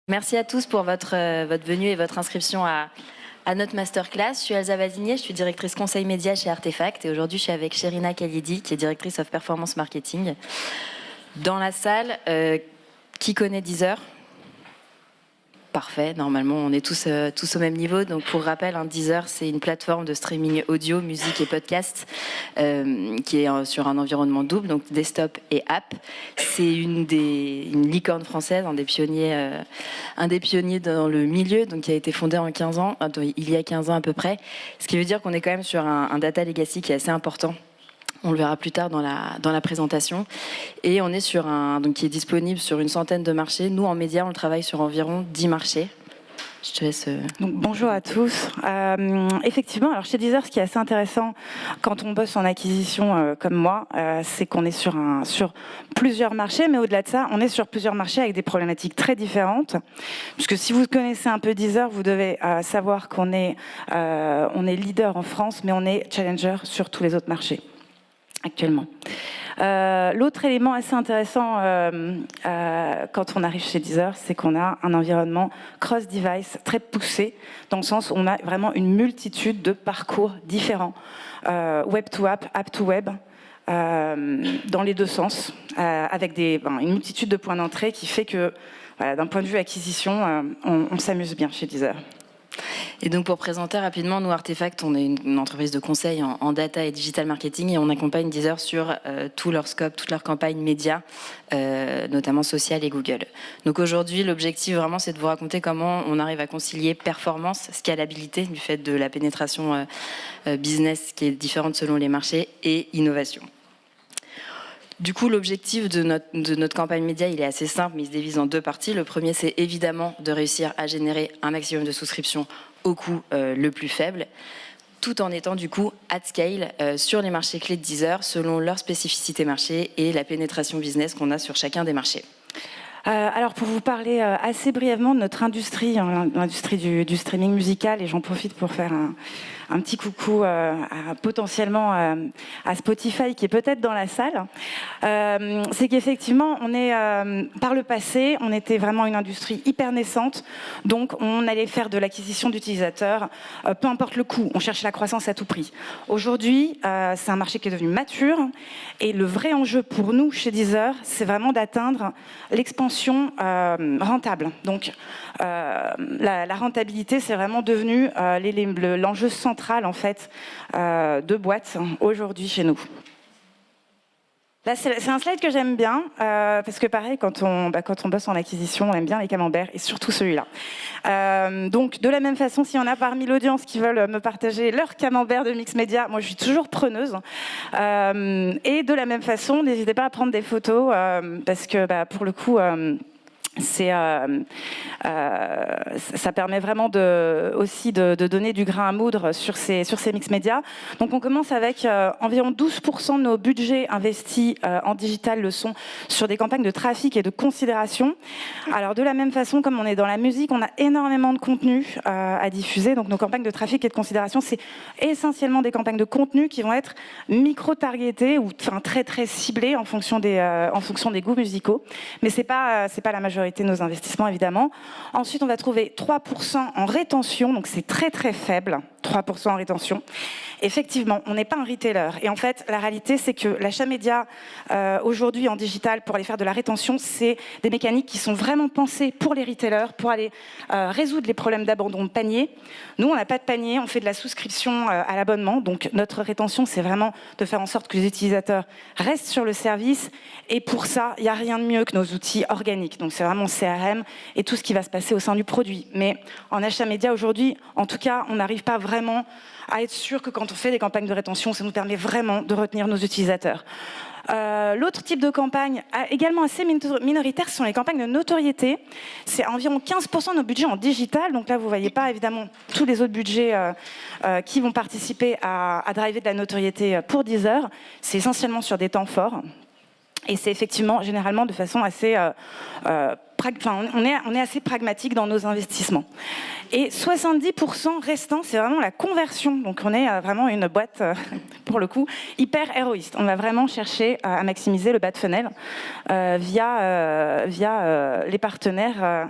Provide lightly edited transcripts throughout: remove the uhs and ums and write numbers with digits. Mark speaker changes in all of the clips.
Speaker 1: Merci à tous pour votre venue et votre inscription à notre masterclass. Je suis Elsa Vazinier, je suis directrice conseil média chez Artefact et aujourd'hui je suis avec Sherina Khalidi qui est directrice of performance marketing. Dans la salle, qui connaît Deezer ? Parfait, normalement on est tous au même niveau. Donc pour rappel, Deezer c'est une plateforme de streaming audio, musique et podcast qui est sur un environnement double, donc desktop et app. C'est une licorne française, un des pionniers dans le milieu, donc qui a été fondé il y a 15 ans à peu près. Ce qui veut dire qu'on est quand même sur un data legacy qui est assez important. On le verra plus tard dans la présentation. Et on est sur qui est disponible sur une centaine de marchés. Nous, en médias, on travaille sur environ 10 marchés. Je te laisse...
Speaker 2: Donc, bonjour à tous. Effectivement, alors chez Deezer, ce qui est assez intéressant quand on bosse en acquisition comme moi, c'est qu'on est sur plusieurs marchés, mais au-delà de ça, on est sur plusieurs marchés avec des problématiques très différentes. Puisque si vous connaissez un peu Deezer, vous devez savoir qu'on est leader en France, mais on est challenger sur tous les autres marchés actuellement. L'autre élément assez intéressant quand on arrive chez Deezer, c'est qu'on a un environnement cross-device très poussé, dans le sens où on a vraiment une multitude de parcours différents, web to app, app to web, dans les deux sens, avec une multitude de points d'entrée qui fait que, d'un point de vue acquisition, on s'amuse bien chez Deezer.
Speaker 1: Et donc pour présenter rapidement, nous Artefact, on est une entreprise de conseil en data et digital marketing et on accompagne Deezer sur tout leur scope, toute leur campagne média, notamment social et Google. Donc aujourd'hui, l'objectif vraiment, c'est de vous raconter comment on arrive à concilier performance, scalabilité du fait de la pénétration business qui est différente selon les marchés et innovation. Du coup, l'objectif de notre campagne média, il est assez simple, mais il se divise en deux parties. Le premier, c'est évidemment de réussir à générer un maximum de souscriptions au coût le plus faible, tout en étant du coup at scale sur les marchés clés de Deezer, selon leur spécificité marché et la pénétration business qu'on a sur chacun des marchés.
Speaker 2: Alors pour vous parler assez brièvement de notre industrie, l'industrie du streaming musical, et j'en profite pour faire un petit coucou potentiellement à Spotify qui est peut-être dans la salle, c'est qu'effectivement on est par le passé on était vraiment une industrie hyper naissante, donc on allait faire de l'acquisition d'utilisateurs, peu importe le coût, on cherchait la croissance à tout prix. Aujourd'hui c'est un marché qui est devenu mature et le vrai enjeu pour nous chez Deezer, c'est vraiment d'atteindre l'expansion rentable. Donc la rentabilité, c'est vraiment devenu l'enjeu central en fait de boîte aujourd'hui chez nous. Là, c'est un slide que j'aime bien, parce que pareil, quand on bosse en acquisition, on aime bien les camemberts, et surtout celui-là. Donc, de la même façon, s'il y en a parmi l'audience qui veulent me partager leur camembert de Mix Media, moi, je suis toujours preneuse. Et de la même façon, n'hésitez pas à prendre des photos, parce que, pour le coup... ça permet vraiment aussi de donner du grain à moudre sur ces mix médias. Donc on commence avec environ 12% de nos budgets investis en digital le sont sur des campagnes de trafic et de considération. Alors de la même façon, comme on est dans la musique, on a énormément de contenu à diffuser. Donc nos campagnes de trafic et de considération, c'est essentiellement des campagnes de contenu qui vont être micro-targetées ou très très ciblées en fonction des goûts musicaux. Mais c'est pas la majorité de nos investissements, évidemment. Ensuite, on va trouver 3% en rétention, donc c'est très très faible, 3% en rétention. Effectivement, on n'est pas un retailer. Et en fait, la réalité, c'est que l'achat média, aujourd'hui en digital, pour aller faire de la rétention, c'est des mécaniques qui sont vraiment pensées pour les retailers, pour aller résoudre les problèmes d'abandon de panier. Nous, on n'a pas de panier, on fait de la souscription à l'abonnement. Donc, notre rétention, c'est vraiment de faire en sorte que les utilisateurs restent sur le service. Et pour ça, il n'y a rien de mieux que nos outils organiques. Donc, c'est vraiment CRM et tout ce qui va se passer au sein du produit. Mais en achat média, aujourd'hui, en tout cas, on n'arrive pas vraiment à être sûr que quand on fait des campagnes de rétention, ça nous permet vraiment de retenir nos utilisateurs. L'autre type de campagne, également assez minoritaire, ce sont les campagnes de notoriété. C'est environ 15% de nos budgets en digital. Donc là, vous ne voyez pas évidemment tous les autres budgets qui vont participer à driver de la notoriété pour Deezer. C'est essentiellement sur des temps forts. Et c'est effectivement, généralement, de façon assez on est assez pragmatique dans nos investissements. Et 70% restant, c'est vraiment la conversion. Donc on est vraiment une boîte, pour le coup, hyper héroïste. On va vraiment chercher à maximiser le bas de funnel via les partenaires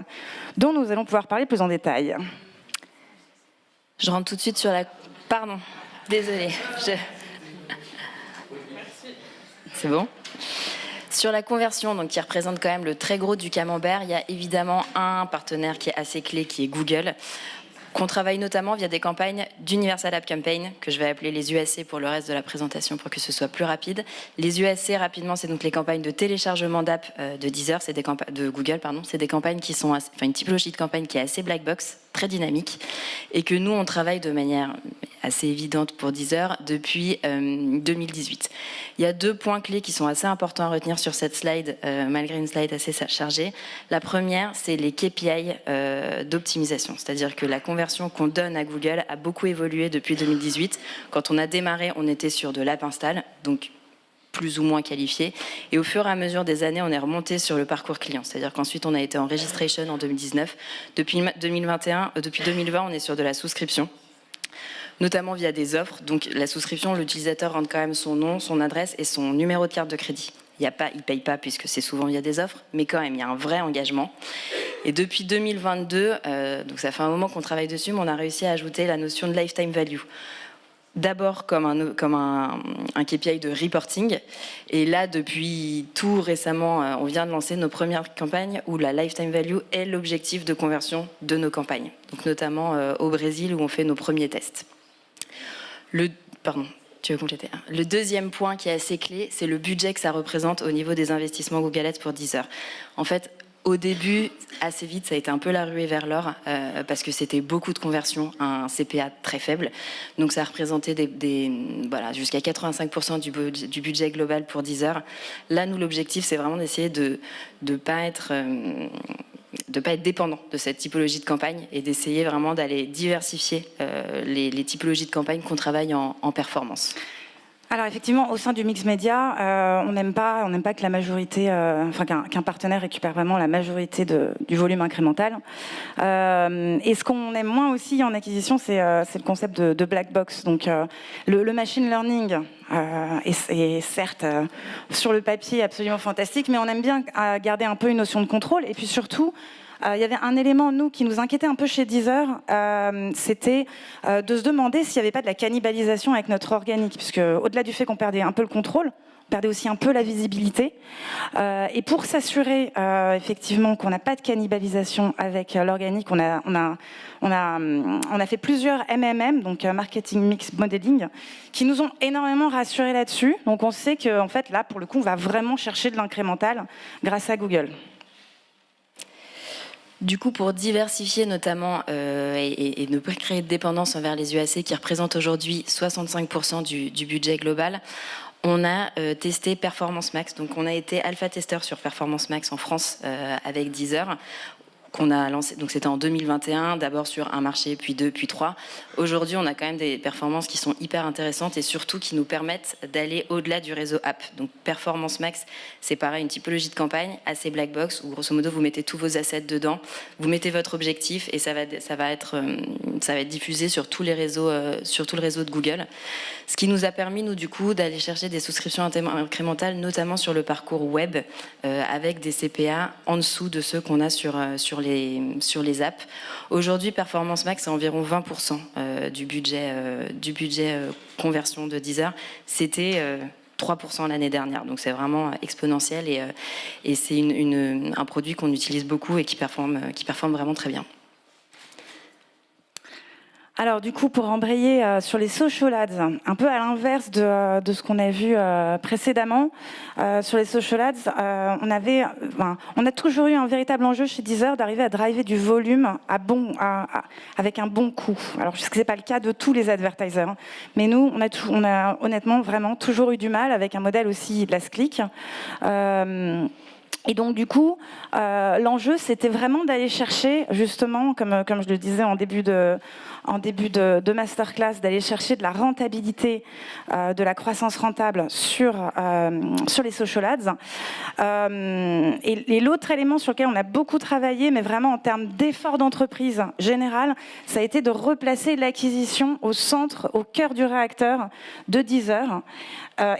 Speaker 2: dont nous allons pouvoir parler plus en détail.
Speaker 1: Je rentre tout de suite sur la... Pardon, désolée. C'est bon ? Sur la conversion, donc, qui représente quand même le très gros du camembert, il y a évidemment un partenaire qui est assez clé, qui est Google, qu'on travaille notamment via des campagnes d'Universal App Campaign, que je vais appeler les UAC pour le reste de la présentation, pour que ce soit plus rapide. Les UAC, rapidement, c'est donc les campagnes de téléchargement d'app de Deezer, de Google, pardon. C'est des campagnes qui sont, une typologie de campagne qui est assez black box, très dynamique, et que nous, on travaille de manière assez évidente pour Deezer depuis 2018. Il y a 2 points clés qui sont assez importants à retenir sur cette slide, malgré une slide assez chargée. La première, c'est les KPI d'optimisation, c'est-à-dire que la conversion qu'on donne à Google a beaucoup évolué depuis 2018. Quand on a démarré, on était sur de l'app install, donc plus ou moins qualifié. Et au fur et à mesure des années, on est remonté sur le parcours client. C'est-à-dire qu'ensuite, on a été en registration en 2019. Depuis 2020, on est sur de la souscription, notamment via des offres. Donc la souscription, l'utilisateur rentre quand même son nom, son adresse et son numéro de carte de crédit. Il ne paye pas puisque c'est souvent via des offres, mais quand même, il y a un vrai engagement. Et depuis 2022, donc ça fait un moment qu'on travaille dessus, mais on a réussi à ajouter la notion de lifetime value. D'abord comme un KPI de reporting. Et là, depuis tout récemment, on vient de lancer nos premières campagnes où la lifetime value est l'objectif de conversion de nos campagnes. Donc notamment au Brésil où on fait nos premiers tests. Tu veux compléter ? Le deuxième point qui est assez clé, c'est le budget que ça représente au niveau des investissements Google Ads pour Deezer. En fait, au début, assez vite, ça a été un peu la ruée vers l'or parce que c'était beaucoup de conversions à un CPA très faible. Donc ça représentait jusqu'à 85% du budget global pour Deezer. Là, nous, l'objectif, c'est vraiment d'essayer de pas être dépendant de cette typologie de campagne et d'essayer vraiment d'aller diversifier les typologies de campagne qu'on travaille en performance.
Speaker 2: Alors effectivement, au sein du mix média, on n'aime pas que la majorité, qu'un partenaire récupère vraiment la majorité du volume incrémental. Et ce qu'on aime moins aussi en acquisition, c'est le concept de black box. Donc le machine learning est certes sur le papier absolument fantastique, mais on aime bien garder un peu une notion de contrôle. Et puis surtout, il y avait un élément, nous, qui nous inquiétait un peu chez Deezer, c'était de se demander s'il n'y avait pas de la cannibalisation avec notre organique, puisque au-delà du fait qu'on perdait un peu le contrôle, on perdait aussi un peu la visibilité. Et pour s'assurer effectivement qu'on n'a pas de cannibalisation avec l'organique, on a fait plusieurs MMM, donc Marketing Mix Modeling, qui nous ont énormément rassurés là-dessus. Donc on sait qu'en fait, là, pour le coup, on va vraiment chercher de l'incrémental grâce à Google.
Speaker 1: Du coup, pour diversifier notamment et ne pas créer de dépendance envers les UAC qui représentent aujourd'hui 65% du budget global, on a testé Performance Max. Donc on a été alpha-testeur sur Performance Max en France avec Deezer, qu'on a lancé, donc c'était en 2021, d'abord sur un marché, puis 2, puis 3. Aujourd'hui, on a quand même des performances qui sont hyper intéressantes et surtout qui nous permettent d'aller au-delà du réseau app. Donc Performance Max, c'est pareil, une typologie de campagne assez black box où grosso modo vous mettez tous vos assets dedans, vous mettez votre objectif et ça va être diffusé sur tous les réseaux, sur tout le réseau de Google. Ce qui nous a permis, nous, du coup, d'aller chercher des souscriptions incrémentales, notamment sur le parcours web, avec des CPA en dessous de ceux qu'on a sur les apps. Aujourd'hui, Performance Max, c'est environ 20% du budget conversion de Deezer. C'était 3% l'année dernière, donc c'est vraiment exponentiel et c'est un produit qu'on utilise beaucoup et qui performe vraiment très bien.
Speaker 2: Alors du coup, pour embrayer sur les social ads, un peu à l'inverse de ce qu'on a vu précédemment, sur les social ads, on a toujours eu un véritable enjeu chez Deezer d'arriver à driver du volume avec un bon coût. Alors je sais que c'est pas le cas de tous les advertisers, hein, mais nous, on a honnêtement vraiment toujours eu du mal avec un modèle aussi last click. Et donc du coup, l'enjeu, c'était vraiment d'aller chercher, justement, comme je le disais en début de masterclass, d'aller chercher de la rentabilité, de la croissance rentable sur les social ads. Et l'autre élément sur lequel on a beaucoup travaillé, mais vraiment en termes d'effort d'entreprise général, ça a été de replacer l'acquisition au centre, au cœur du réacteur de Deezer,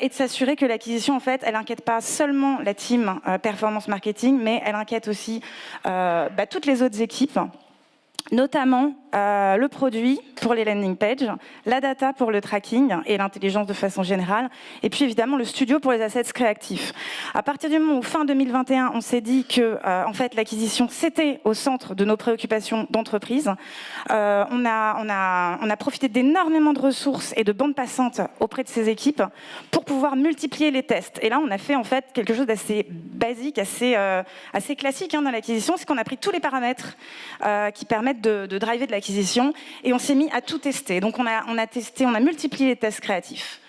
Speaker 2: et de s'assurer que l'acquisition, en fait, elle inquiète pas seulement la team performance marketing, mais elle inquiète aussi toutes les autres équipes, notamment le produit pour les landing pages, la data pour le tracking et l'intelligence de façon générale, et puis évidemment le studio pour les assets créatifs. À partir du moment où fin 2021, on s'est dit que en fait l'acquisition c'était au centre de nos préoccupations d'entreprise, on a profité d'énormément de ressources et de bandes passantes auprès de ces équipes pour pouvoir multiplier les tests. Et là, on a fait en fait quelque chose d'assez basique, assez classique dans l'acquisition, c'est qu'on a pris tous les paramètres qui permettent de driver de l'acquisition et on s'est mis à tout tester. Donc on a multiplié les tests créatifs.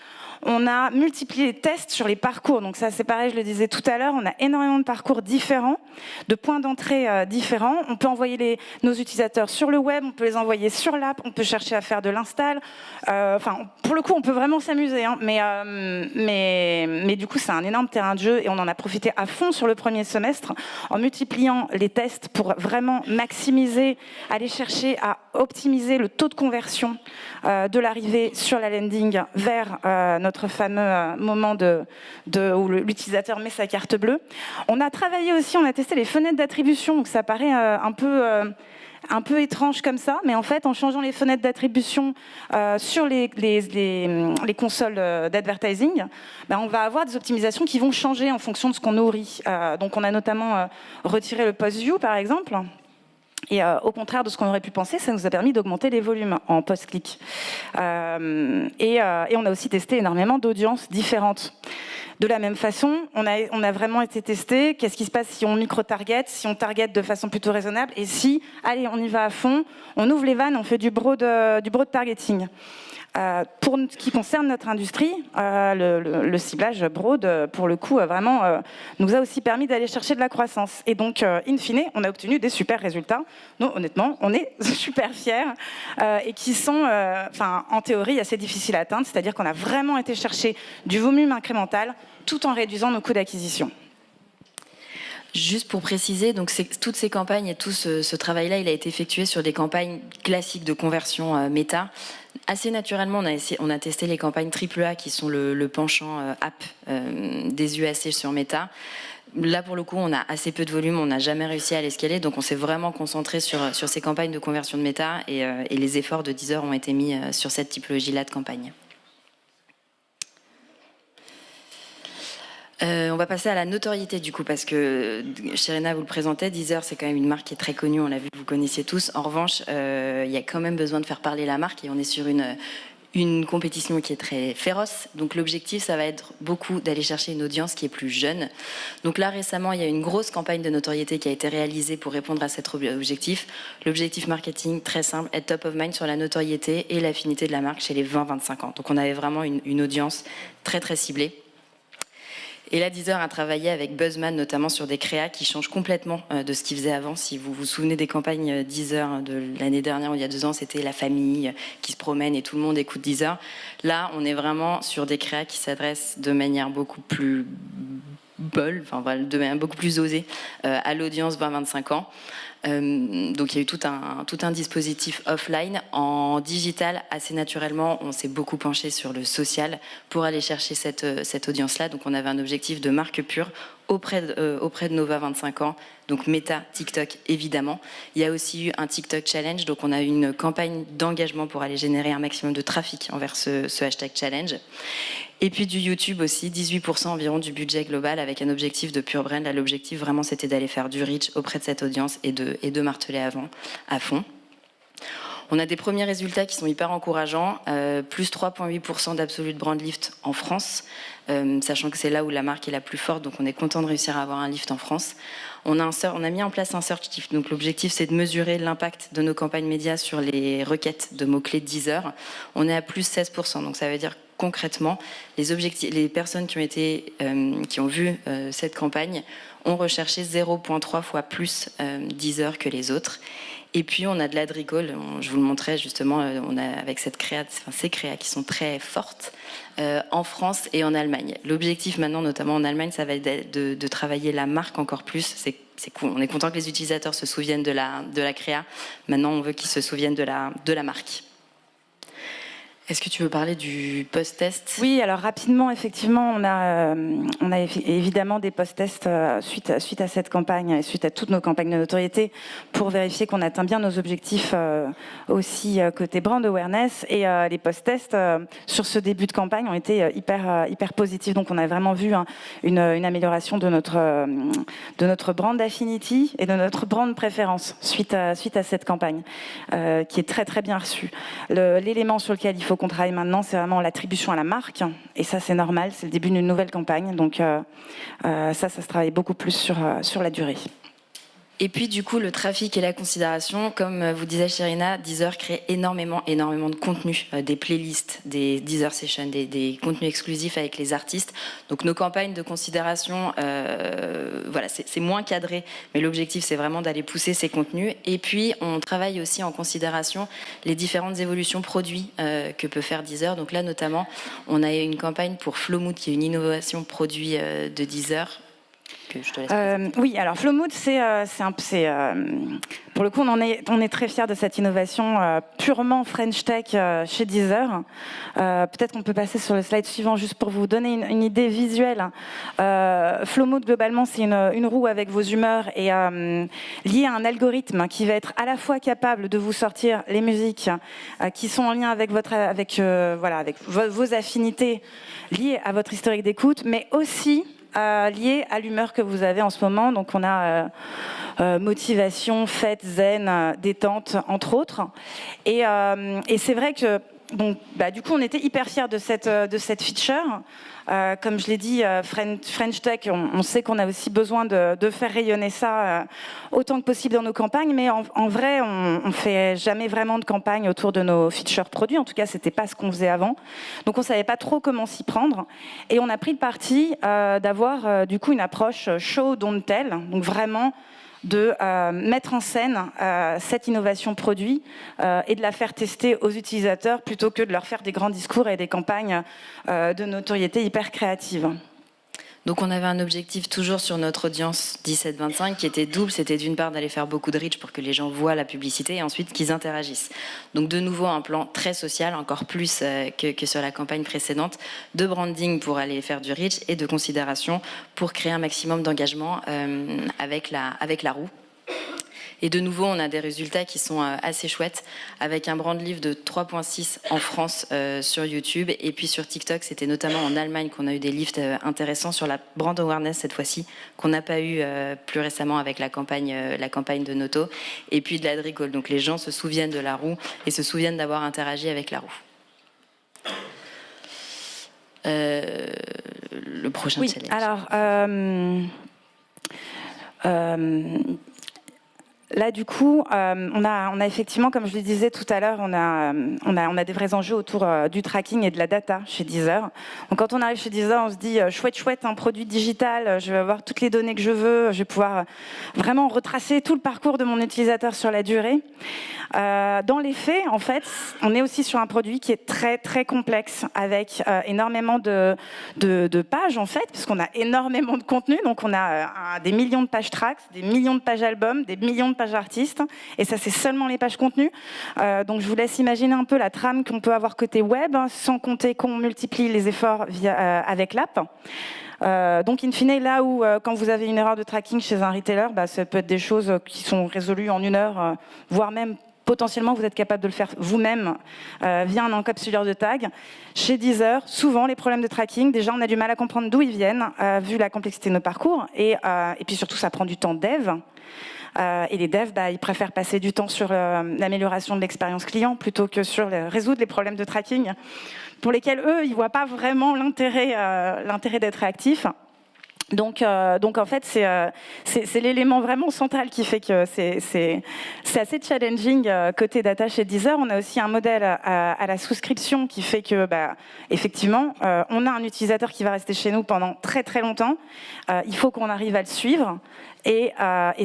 Speaker 2: On a multiplié les tests sur les parcours. Donc ça, c'est pareil, je le disais tout à l'heure, on a énormément de parcours différents, de points d'entrée différents. On peut envoyer nos utilisateurs sur le web, on peut les envoyer sur l'app, on peut chercher à faire de l'install. Pour le coup, on peut vraiment s'amuser. Mais du coup, c'est un énorme terrain de jeu et on en a profité à fond sur le premier semestre en multipliant les tests pour vraiment maximiser, aller chercher à optimiser le taux de conversion de l'arrivée sur la landing vers notre fameux moment où l'utilisateur met sa carte bleue. On a travaillé aussi, on a testé les fenêtres d'attribution, donc ça paraît un peu étrange comme ça, mais en fait, en changeant les fenêtres d'attribution sur les consoles d'advertising, on va avoir des optimisations qui vont changer en fonction de ce qu'on nourrit. Donc on a notamment retiré le post-view, par exemple. Et au contraire de ce qu'on aurait pu penser, ça nous a permis d'augmenter les volumes en post-click. Et on a aussi testé énormément d'audiences différentes. De la même façon, on a vraiment été testé. Qu'est-ce qui se passe si on micro-target, si on target de façon plutôt raisonnable, et si, allez, on y va à fond, on ouvre les vannes, on fait du broad targeting. Pour ce qui concerne notre industrie, le ciblage broad, pour le coup, vraiment, nous a aussi permis d'aller chercher de la croissance. Et donc, in fine, on a obtenu des super résultats. Nous, honnêtement, on est super fiers et qui sont, en théorie, assez difficiles à atteindre. C'est-à-dire qu'on a vraiment été chercher du volume incrémental tout en réduisant nos coûts d'acquisition.
Speaker 1: Juste pour préciser, donc toutes ces campagnes et tout ce travail-là, il a été effectué sur des campagnes classiques de conversion méta. Assez naturellement, on a testé les campagnes AAA qui sont le penchant app des UAC sur méta. Là, pour le coup, on a assez peu de volume, on n'a jamais réussi à l'escaler, donc on s'est vraiment concentré sur ces campagnes de conversion de méta et les efforts de Deezer ont été mis sur cette typologie-là de campagne. On va passer à la notoriété du coup, parce que Sherina vous le présentait, Deezer c'est quand même une marque qui est très connue, on l'a vu, vous connaissiez tous. En revanche, il y a quand même besoin de faire parler la marque et on est sur une compétition qui est très féroce. Donc l'objectif, ça va être beaucoup d'aller chercher une audience qui est plus jeune. Donc là, récemment, il y a une grosse campagne de notoriété qui a été réalisée pour répondre à cet objectif. L'objectif marketing, très simple, être top of mind sur la notoriété et l'affinité de la marque chez les 20-25 ans. Donc on avait vraiment une audience très très ciblée. Et là, Deezer a travaillé avec Buzzman, notamment sur des créas qui changent complètement de ce qu'ils faisaient avant. Si vous vous souvenez des campagnes Deezer de l'année dernière ou il y a 2 ans, c'était la famille qui se promène et tout le monde écoute Deezer. Là, on est vraiment sur des créas qui s'adressent de manière beaucoup plus de manière beaucoup plus osée à l'audience 20-25 ans. Donc il y a eu tout un dispositif offline. En digital, assez naturellement, on s'est beaucoup penché sur le social pour aller chercher cette audience-là. Donc on avait un objectif de marque pure auprès de Nova 25 ans, donc Meta, TikTok évidemment. Il y a aussi eu un TikTok challenge, donc on a eu une campagne d'engagement pour aller générer un maximum de trafic envers ce hashtag challenge. Et puis du YouTube aussi, 18% environ du budget global avec un objectif de pure brand. Là, l'objectif vraiment c'était d'aller faire du reach auprès de cette audience et de marteler à fond. On a des premiers résultats qui sont hyper encourageants, plus 3,8% d'absolute brand lift en France, sachant que c'est là où la marque est la plus forte, donc on est content de réussir à avoir un lift en France. On a mis en place un search lift, donc l'objectif c'est de mesurer l'impact de nos campagnes médias sur les requêtes de mots-clés de Deezer. On est à plus 16%, donc ça veut dire concrètement, les personnes qui ont vu cette campagne ont recherché 0,3 fois plus Deezer que les autres. Et puis on a de l'ad recall, je vous le montrais justement, on a avec ces créas qui sont très fortes en France et en Allemagne. L'objectif maintenant, notamment en Allemagne, ça va être de travailler la marque encore plus. C'est cool, on est content que les utilisateurs se souviennent de la créa. Maintenant, on veut qu'ils se souviennent de la marque. Est-ce que tu veux parler du post-test ?
Speaker 2: Oui, alors rapidement, effectivement, on a évidemment des post-tests suite à cette campagne et suite à toutes nos campagnes de notoriété pour vérifier qu'on atteint bien nos objectifs aussi côté brand awareness. Et les post-tests sur ce début de campagne ont été hyper positifs. Donc, on a vraiment vu une amélioration de notre brand affinity et de notre brand préférence suite à cette campagne qui est très bien reçue. L'élément sur lequel il faut qu'on travaille maintenant, c'est vraiment l'attribution à la marque. Et ça, c'est normal, c'est le début d'une nouvelle campagne. Donc ça se travaille beaucoup plus sur la durée.
Speaker 1: Et puis du coup, le trafic et la considération, comme vous disait Sherina, Deezer crée énormément de contenu, des playlists, des Deezer Sessions, des contenus exclusifs avec les artistes. Donc nos campagnes de considération, voilà, c'est moins cadré, mais l'objectif c'est vraiment d'aller pousser ces contenus. Et puis on travaille aussi en considération les différentes évolutions produits que peut faire Deezer. Donc là notamment, on a une campagne pour Flowmood qui est une innovation produit de Deezer.
Speaker 2: Oui, alors Flowmood, pour le coup, on est très fiers de cette innovation purement French Tech chez Deezer. Peut-être qu'on peut passer sur le slide suivant juste pour vous donner une idée visuelle. Flowmood, globalement, c'est une roue avec vos humeurs et liée à un algorithme qui va être à la fois capable de vous sortir les musiques qui sont en lien avec vos affinités liées à votre historique d'écoute, mais aussi lié à l'humeur que vous avez en ce moment. Donc on a motivation, fête, zen, détente, entre autres. Et c'est vrai que du coup on était hyper fiers de cette feature. Comme je l'ai dit, French Tech, on sait qu'on a aussi besoin de faire rayonner ça autant que possible dans nos campagnes, mais en vrai, on fait jamais vraiment de campagne autour de nos features produits. En tout cas, c'était pas ce qu'on faisait avant. Donc, on savait pas trop comment s'y prendre. Et on a pris le parti d'avoir du coup une approche show don't tell. Donc vraiment de mettre en scène cette innovation produit et de la faire tester aux utilisateurs plutôt que de leur faire des grands discours et des campagnes de notoriété hyper créatives.
Speaker 1: Donc on avait un objectif toujours sur notre audience 17-25 qui était double, c'était d'une part d'aller faire beaucoup de reach pour que les gens voient la publicité et ensuite qu'ils interagissent. Donc de nouveau un plan très social, encore plus que sur la campagne précédente, de branding pour aller faire du reach et de considération pour créer un maximum d'engagement avec la roue. Et de nouveau, on a des résultats qui sont assez chouettes, avec un brand lift de 3,6 en France sur YouTube. Et puis sur TikTok, c'était notamment en Allemagne qu'on a eu des lifts intéressants sur la brand awareness cette fois-ci, qu'on n'a pas eu plus récemment avec la campagne de Noto. Et puis de l'ad recall. Donc les gens se souviennent de la roue et se souviennent d'avoir interagi avec la roue. Le prochain challenge.
Speaker 2: Alors, là, du coup, on a effectivement, comme je le disais tout à l'heure, on a des vrais enjeux autour du tracking et de la data chez Deezer. Donc, quand on arrive chez Deezer, on se dit chouette, un produit digital, je vais avoir toutes les données que je veux, je vais pouvoir vraiment retracer tout le parcours de mon utilisateur sur la durée. Dans les faits, en fait, on est aussi sur un produit qui est très complexe, avec énormément de pages, en fait, puisqu'on a énormément de contenu. Donc, on a des millions de pages tracks, des millions de pages albums, des millions de pages artistes, et ça, c'est seulement les pages contenus. Donc, je vous laisse imaginer un peu la trame qu'on peut avoir côté web, sans compter qu'on multiplie les efforts avec l'app. Donc, in fine, là où, quand vous avez une erreur de tracking chez un retailer, ça peut être des choses qui sont résolues en 1 heure, voire même potentiellement, vous êtes capable de le faire vous-même via un encapsuleur de tags. Chez Deezer, souvent, les problèmes de tracking, déjà, on a du mal à comprendre d'où ils viennent, vu la complexité de nos parcours. Et puis surtout, ça prend du temps dev. Et les devs, ils préfèrent passer du temps sur l'amélioration de l'expérience client plutôt que sur résoudre les problèmes de tracking, pour lesquels, eux, ils ne voient pas vraiment l'intérêt d'être réactifs. Donc en fait, c'est l'élément vraiment central qui fait que c'est assez challenging côté data chez Deezer. On a aussi un modèle à la souscription qui fait que, effectivement, on a un utilisateur qui va rester chez nous pendant très très longtemps. Il faut qu'on arrive à le suivre. Et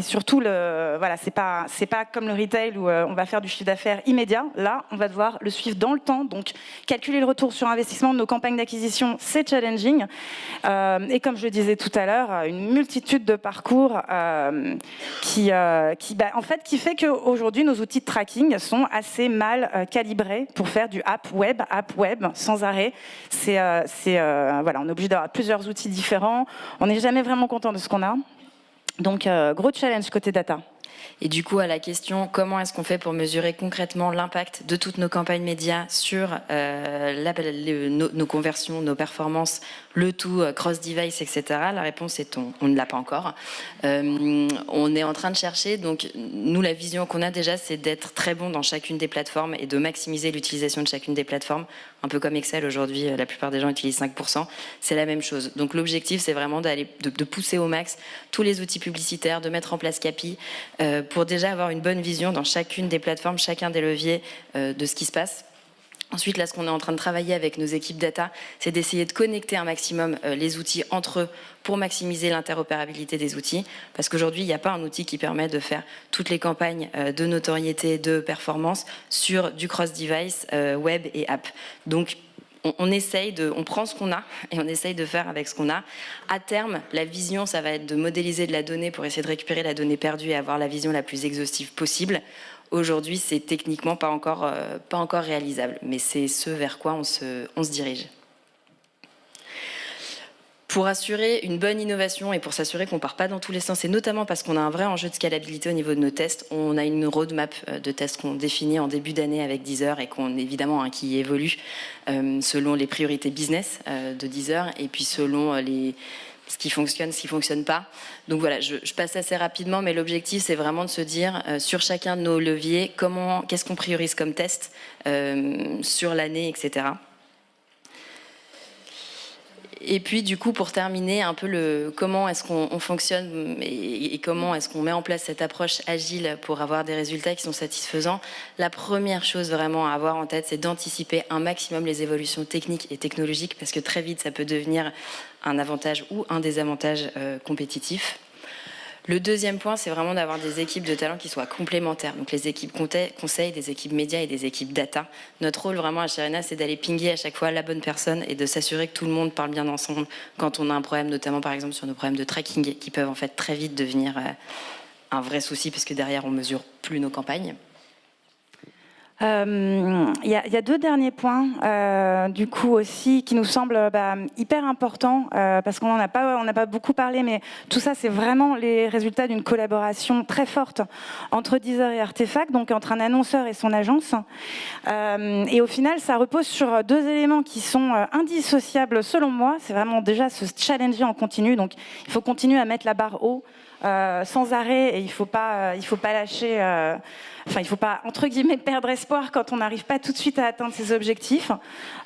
Speaker 2: surtout, voilà, c'est pas comme le retail où on va faire du chiffre d'affaires immédiat. Là, on va devoir le suivre dans le temps. Donc, calculer le retour sur investissement de nos campagnes d'acquisition, c'est challenging. Et comme je le disais tout à l'heure, une multitude de parcours qui fait qu'aujourd'hui, nos outils de tracking sont assez mal calibrés pour faire du app web sans arrêt. Voilà, on est obligé d'avoir plusieurs outils différents. On n'est jamais vraiment content de ce qu'on a. Donc, gros challenge côté data.
Speaker 1: Et du coup, à la question, comment est-ce qu'on fait pour mesurer concrètement l'impact de toutes nos campagnes médias sur nos conversions, nos performances, le tout cross-device, etc. La réponse est on ne l'a pas encore. On est en train de chercher. Donc, nous, la vision qu'on a déjà, c'est d'être très bon dans chacune des plateformes et de maximiser l'utilisation de chacune des plateformes. Un peu comme Excel, aujourd'hui, la plupart des gens utilisent 5%. C'est la même chose. Donc, l'objectif, c'est vraiment de pousser au max tous les outils publicitaires, de mettre en place CAPI, pour déjà avoir une bonne vision dans chacune des plateformes, chacun des leviers de ce qui se passe. Ensuite, là, ce qu'on est en train de travailler avec nos équipes data, c'est d'essayer de connecter un maximum les outils entre eux pour maximiser l'interopérabilité des outils. Parce qu'aujourd'hui, il n'y a pas un outil qui permet de faire toutes les campagnes de notoriété, de performance sur du cross-device, web et app. Donc, on prend ce qu'on a et on essaye de faire avec ce qu'on a. À terme, la vision, ça va être de modéliser de la donnée pour essayer de récupérer la donnée perdue et avoir la vision la plus exhaustive possible. Aujourd'hui, c'est techniquement pas encore réalisable, mais c'est ce vers quoi on se dirige. Pour assurer une bonne innovation et pour s'assurer qu'on ne part pas dans tous les sens, et notamment parce qu'on a un vrai enjeu de scalabilité au niveau de nos tests, on a une roadmap de tests qu'on définit en début d'année avec Deezer et qu'on évidemment qui évolue selon les priorités business de Deezer et puis selon ce qui fonctionne, ce qui ne fonctionne pas. Donc voilà, je passe assez rapidement, mais l'objectif, c'est vraiment de se dire, sur chacun de nos leviers, qu'est-ce qu'on priorise comme test sur l'année, etc. Et puis, du coup, pour terminer, un peu comment est-ce qu'on fonctionne et comment est-ce qu'on met en place cette approche agile pour avoir des résultats qui sont satisfaisants. La première chose vraiment à avoir en tête, c'est d'anticiper un maximum les évolutions techniques et technologiques, parce que très vite, ça peut devenir un avantage ou un désavantage compétitif. Le deuxième point, c'est vraiment d'avoir des équipes de talents qui soient complémentaires. Donc les équipes conseil, des équipes médias et des équipes data. Notre rôle vraiment à Sharena, c'est d'aller pinguer à chaque fois la bonne personne et de s'assurer que tout le monde parle bien ensemble quand on a un problème, notamment par exemple sur nos problèmes de tracking qui peuvent en fait très vite devenir un vrai souci parce que derrière on mesure plus nos campagnes.
Speaker 2: Il y a deux derniers points, du coup aussi, qui nous semblent hyper importants, parce qu'on n'a pas beaucoup parlé, mais tout ça, c'est vraiment les résultats d'une collaboration très forte entre Deezer et Artefact, donc entre un annonceur et son agence. Et au final, ça repose sur deux éléments qui sont indissociables selon moi. C'est vraiment déjà se challenger en continu, donc il faut continuer à mettre la barre haut, sans arrêt, et il faut pas lâcher. Enfin, il ne faut pas, entre guillemets, perdre espoir quand on n'arrive pas tout de suite à atteindre ses objectifs.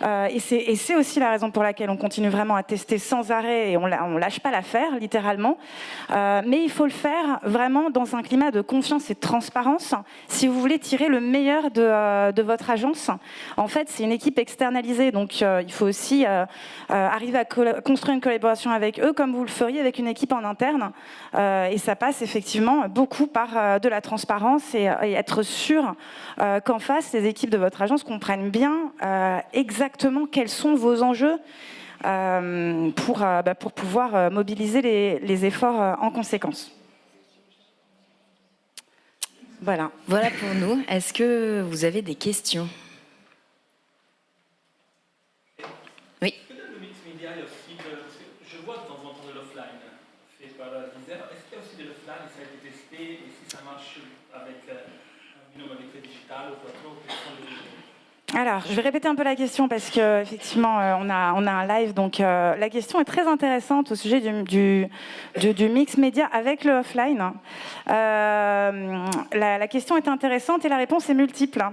Speaker 2: Et c'est aussi la raison pour laquelle on continue vraiment à tester sans arrêt et on ne lâche pas l'affaire, littéralement. Mais il faut le faire vraiment dans un climat de confiance et de transparence si vous voulez tirer le meilleur de votre agence. En fait, c'est une équipe externalisée, donc il faut aussi arriver à construire une collaboration avec eux comme vous le feriez avec une équipe en interne. Et ça passe effectivement beaucoup par de la transparence et être sûr qu'en face, les équipes de votre agence comprennent bien exactement quels sont vos enjeux pour pouvoir mobiliser les efforts en conséquence. Voilà.
Speaker 1: Voilà pour nous. Est-ce que vous avez des questions ? Oui.
Speaker 3: Le mix média, il y a aussi je vois de temps en temps de l'offline fait par Deezer. Est-ce qu'il y a aussi de l'offline et ça a été testé et si ça marche avec un binôme avec le digital ou quoi trop, quels sont les...
Speaker 2: Alors, je vais répéter un peu la question parce qu'effectivement, on a un live. Donc, la question est très intéressante au sujet du mix média avec le offline. La question est intéressante et la réponse est multiple.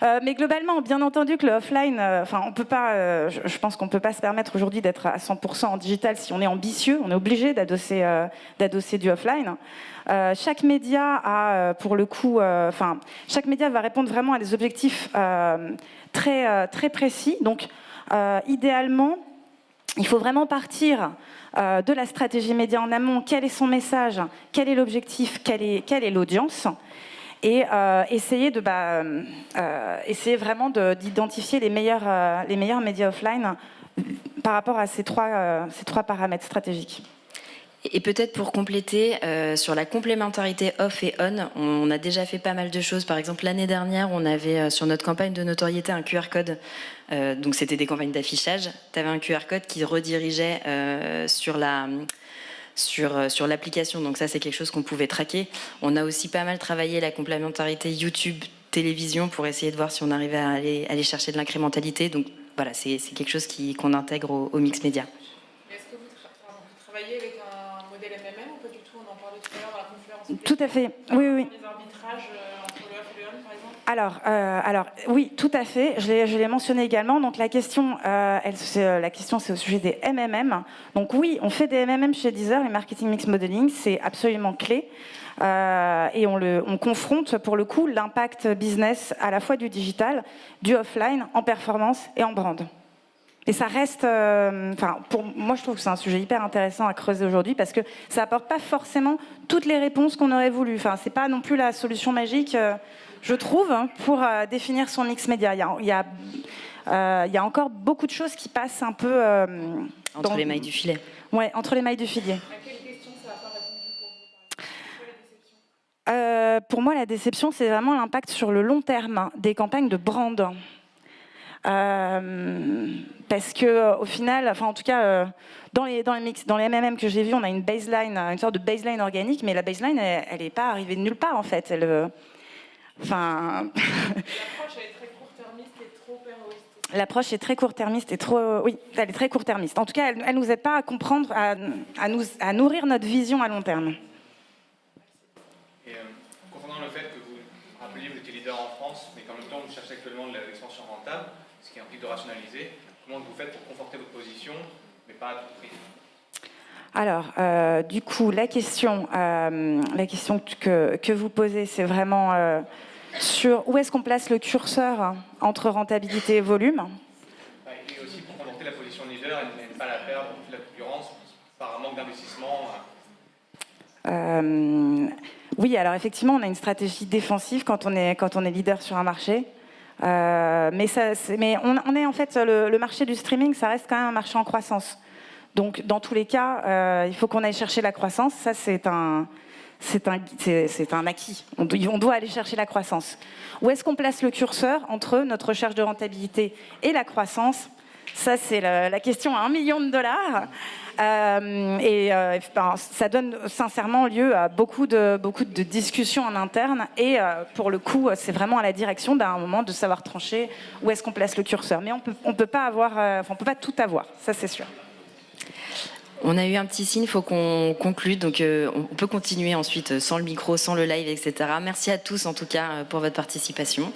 Speaker 2: Mais globalement, bien entendu que le offline, on peut pas, je pense qu'on ne peut pas se permettre aujourd'hui d'être à 100% en digital si on est ambitieux. On est obligé d'adosser du offline. Chaque média a, pour le coup, chaque média va répondre vraiment à des objectifs très précis. Donc, idéalement, il faut vraiment partir de la stratégie média en amont. Quel est son message? Quel est l'objectif? Quelle est l'audience? Et essayer vraiment d'identifier les meilleurs médias offline par rapport à ces trois paramètres stratégiques.
Speaker 1: Et peut-être pour compléter, sur la complémentarité off et on a déjà fait pas mal de choses. Par exemple, l'année dernière, on avait sur notre campagne de notoriété un QR code. Donc c'était des campagnes d'affichage. Tu avais un QR code qui redirigeait sur l'application. Donc ça, c'est quelque chose qu'on pouvait traquer. On a aussi pas mal travaillé la complémentarité YouTube, télévision, pour essayer de voir si on arrivait à aller chercher de l'incrémentalité. Donc voilà, c'est quelque chose qu'on intègre au mix média.
Speaker 4: Est-ce que vous travaillez avec un modèle MMM ou pas du tout? On en parlait tout à l'heure dans la conférence.
Speaker 2: Tout à fait, oui.
Speaker 4: Des arbitrages entre le off et le on, par exemple?
Speaker 2: Alors, oui, tout à fait. Je l'ai mentionné également. Donc la question, c'est au sujet des MMM. Donc oui, on fait des MMM chez Deezer. Et Marketing Mix Modeling, c'est absolument clé. Et on confronte pour le coup l'impact business à la fois du digital, du offline, en performance et en brand. Et ça reste, pour moi, je trouve que c'est un sujet hyper intéressant à creuser aujourd'hui parce que ça apporte pas forcément toutes les réponses qu'on aurait voulu. C'est pas non plus la solution magique, je trouve, pour définir son mix média. Il y a encore beaucoup de choses qui passent un peu
Speaker 1: entre les mailles du filet.
Speaker 2: Ouais, entre les mailles du filet.
Speaker 4: À quelle question ça n'a pas répondu pour vous, par exemple? C'est quoi la déception?
Speaker 2: Pour moi, la déception, c'est vraiment l'impact sur le long terme des campagnes de brand. Parce que au final, en tout cas, dans les MMM que j'ai vus, on a une baseline, une sorte de baseline organique, mais la baseline, elle n'est pas arrivée de nulle part en fait.
Speaker 4: L'approche elle est très court-termiste et trop héroïste.
Speaker 2: L'approche est très court-termiste et trop, oui, elle est très court-termiste. En tout cas, elle nous aide pas à comprendre, à nourrir notre vision à long terme.
Speaker 5: Et concernant le fait que vous rappeliez que vous étiez leader en France, mais qu'en même temps vous cherchez actuellement de l'expansion rentable, ce qui implique de rationaliser, comment vous faites pour conforter votre position, mais pas à tout prix?
Speaker 2: Alors, du coup, la question que vous posez, c'est vraiment sur où est-ce qu'on place le curseur entre rentabilité et volume.
Speaker 5: Et aussi pour conforter la position de leader et ne pas la perdre de la concurrence par un manque d'investissement.
Speaker 2: Oui, alors effectivement, on a une stratégie défensive quand on est leader sur un marché. Mais on est en fait le marché du streaming, ça reste quand même un marché en croissance. Donc, dans tous les cas, il faut qu'on aille chercher la croissance. Ça, c'est un acquis. On doit aller chercher la croissance. Où est-ce qu'on place le curseur entre notre recherche de rentabilité et la croissance? Ça, c'est la question à $1 million. Ça donne sincèrement lieu à beaucoup de discussions en interne. Et pour le coup, c'est vraiment à la direction d'un moment de savoir trancher où est-ce qu'on place le curseur. Mais on peut pas tout avoir. Ça, c'est sûr.
Speaker 1: On a eu un petit signe, il faut qu'on conclue, donc on peut continuer ensuite sans le micro, sans le live, etc. Merci à tous en tout cas pour votre participation.